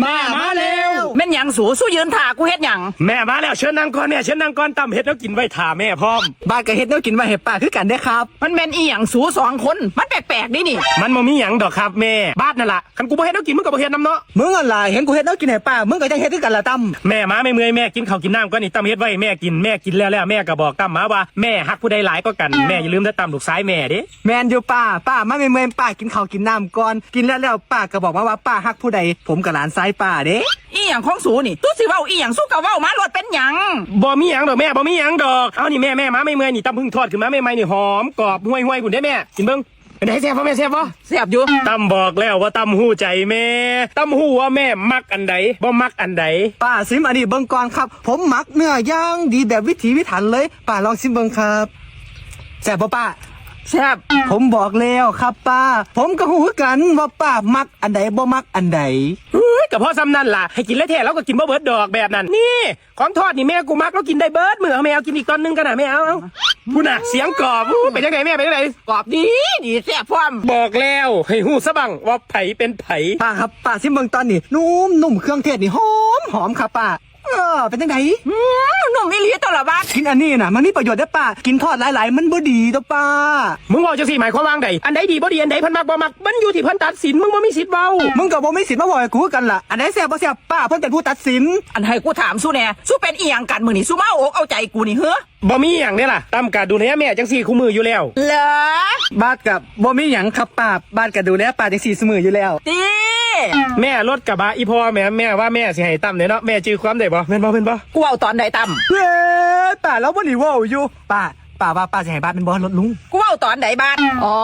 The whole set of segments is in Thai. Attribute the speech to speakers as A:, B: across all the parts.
A: แม่มาแล้ว
B: แม่นหยังสู้ยืนถ่ากูเฮ็ดหยัง
A: แม่มาแล้วเชิญนั่งก่อนแม่เชิญนั่งก่อนตำเฮ็ดแล้วกินไว้ถ่าแม่พร้อม
C: บ้านก็เฮ็ดแล้วกินไว้ให้ป้าคือกันเด้ครับ
B: มันแม่นอีหยังสองคนมันแปลกๆดินี่
A: มันบ่มีหยังดอกครับแม่บ้านนั่นล่ะคันกูบ่เฮ็ดแล้วกินมึงก็บ่เฮ็ดนำเนาะ
C: มึงอะไรเห็นกูเฮ็ดแล้วกินให้ป้ามึงก็จะเฮ็ดคือกันละตั้ม
A: แม่มาไม่เมื่อยแม่กินข้าวกินน้ำก่อนนี่ตำเฮ็ดไว้แม่กินแล้วแม่ก็บอกตำมาว่าแม่ฮักผู้ใดหลายก็กันแม่อย่าลืมได้ตำลูกซ้ายแม่เด้
C: แมนอยู่ป้ามาเมื่อยป้ากินข้าวกินน้ำก่อนกินแล้วป้าก็บอกมาว่าป้าฮักผู้ใดผมกับหลานซ้ายป้าเด้
B: อีหยังของสูนี่ตู้สิเว้าอีหยังสู้กับเว้ามารถเป็นหยัง
A: บ่มีหยังดอกแม่บ่มีหยังดอกเอานี่แม่มาไม่เมื่อยนี่ตำพึ่งทอดขึ้นมาใหม่ๆนี่หอมกรอบห่วยๆพุ่นเด้แม่กินเบิ่งเป็นไงแซ่บบ่แม่แซ่บบ่
B: แซ่บอยู่
A: ตำบอกแล้วว่าตำหูใจแม่ตำหูว่าแม่มักอันใดบ่มักอันใด
C: ป้าซิมอันนี้เบิ่งก่อนครับผมมักเนื้อย่างดีแบบวิถีพิถันเลยป้าลองซิมเบิ่งครับแซ่บบ่ป้า
B: แซ่บ
C: ผมบอกแล้วครับป้าผมก็หูกันว่าป้ามักอันใดบ่มักอันใด
A: ก็เพราะซ้ำนั่นล่ะให้กินแล้วแท้แล้วก็กินบ่เบิดดอกแบบนั้นนี่ของทอดนี่แม่กูมักแล้วกินได้เบิดมื้อเอาแม่เอากินอีกตอนนึงกันน่ะแม่เอาพูดน่ะเสียงกรอบเป็นจังไดแม่เป็นจังได
B: กรอบดีแซ่บพร้อม
A: บอกแล้วให้ฮู้ซะบังว่าไผเป็นไผ
C: ป้าครับป้าซิมเบิ่งตอนนี้นุ่มเครื่องเทศนี่หอมครับป้าเป็นจังได
B: นุ่มอีหลีตลอดบ้าน
C: กินอันนี้น่ะมันมีประโยชน์ได้ป้ากินทอดหลายๆมันบ่ดีตัวป้า
A: มึงเว้าจังซี่หมายความว่าใดอันใดดีบ่ดีอันใดเพิ่นมักบ่มักมันอยู่ที่เพิ่นตัดสินมึงบ่มีสิทธิ์เว้า
C: มึงก็บ่มีสิทธิ์มาบอกให้กูกันล่ะอันใดแซ่บบ่แซ่บป้าเพิ่นเป็นผู้ตัดสิน
B: อันให้กูถามสู้แน่สู้เป็นอีหยังกันมื้อนี้สู้มาอกเอาใจกูนี่เฮ้อ
A: บ่มีหยังเด้ล่ะตามกะดูแลแม่จังซี่คู่มืออยู่แล้ว
B: เหรอ
C: บ้านกับบ่มีหยังครับป้าบ้านก็ดูแลป้าจังซี่เสมออยู่แล้ว
B: ติ
A: แม่รถกระบะอีพ่อแม่ว่าแม่สิให้ตั้มเนาะแม่จื้อความได้บ่แม่นบ่
B: กูเอาตอนใดตั้ม
C: ป้าแล้วบ่ได้เว้าอยู่ป้าว่าป้าสิให้บ้านเป็นบ่รถลุง
B: กูเอาตอนใดบ้านอ๋อ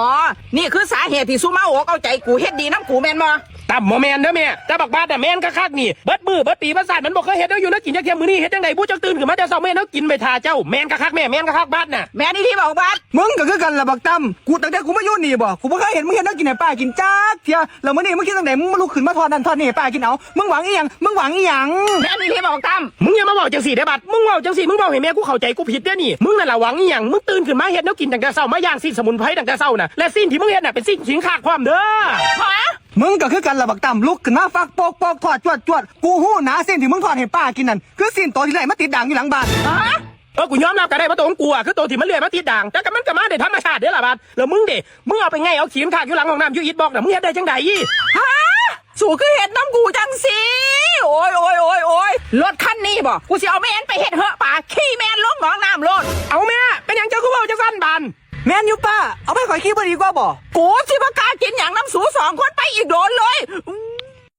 B: นี่คือสาเหตุที่สู้มาอกเอาใจกูเฮ็ดดีน้ำกูแม่นบ่
A: ตั้มบ่แม่นเด้อแม่แต่บักบาดน่ะแม่นคักๆนี่เบิดมือเบิดปีประสาทมันบ่เคยเฮ็ดอยู่นะกินจักเที่ยมื้อนี้เฮ็ดจังได๋ผู้จักตื่นขึ้นมาแต่เช้าแม่เนาะกินไปทาเจ้าแม่นคักๆแม่แม่นคักๆบาดน่ะ
B: แม่นี่ที่บอกบาด
C: มึงก็คือกันล่ะบักตั้มกูตั้งแต่กูมาอยู่นี่บ่กูบ่เคยเห็นมึงเฮ็ดแนวกินให้ป้ากินจักเที่ยแล้วมื้อนี้มึงคิดจังได๋มึงมาลุกขึ้นมาทอดนั่นทอดนี่ให้ป้ากินเอามึงหวังอีหยัง
B: แม่นี่ที่บอกตั้ม
A: มึงอย่ามาเว้าจังซี่เด้อบัดมึงเว้าจังซี่มึงเว้าให้แม่กูเข้าใจกูผิดเด้อนี่มึงนั่นล่ะหวังอีหยังมึงตื่นขึ้นมาเฮ็ดแนวกินตั้งแต่เช้ามาย่างสิ้นสมุนไพรตั้งแต่เช้าน่ะและสิ้นที่มึงเฮ็ดน่ะเป็นสิ้นขิงคากพร้อมเด้อ
C: มึงก็คือกันล่ะบักตั้มลุกขึ้นมาฟักโปกทอดจวดกูฮู้นะเส้นที่มึงทอดให้ป้ากินนั่นคือสิ้นตัวที่ไหลมาติดด่างอยู่หลังบ้าน
A: กูยอมรับก็ได้ว่าตัวของกูอ่ะคือตัวที่มันเลื่อยมาติดด่างแต่ก็มันก็มาได้ธรรมชาติเด้อล่ะบาดแล้วมึงเด้มึงเอาไปไงเอาขีมขากอยู่หลังห้องน้ำอยู่อิฐบล็อกน่ะมึงเฮ็ดได้จังได๋
B: ฮะสู่คือเฮ็ดน้ำกูจังสิโอ้ยรถคันนี้บ่กูสิเอาแม่นไปเฮ็ดเหอะป่าขี้แม่นลงหนองน้ำโลด
A: เอาแม่เป็นหยังเจ้าคือเว้าจังซั่นบาน
C: แม่นอยู่ป้าเอาไปข่อยขี้บ่ดีกว่าบ่
B: กูสิบ่กล้ากินหยังน้ำสู2คนไปอีกโดนเลย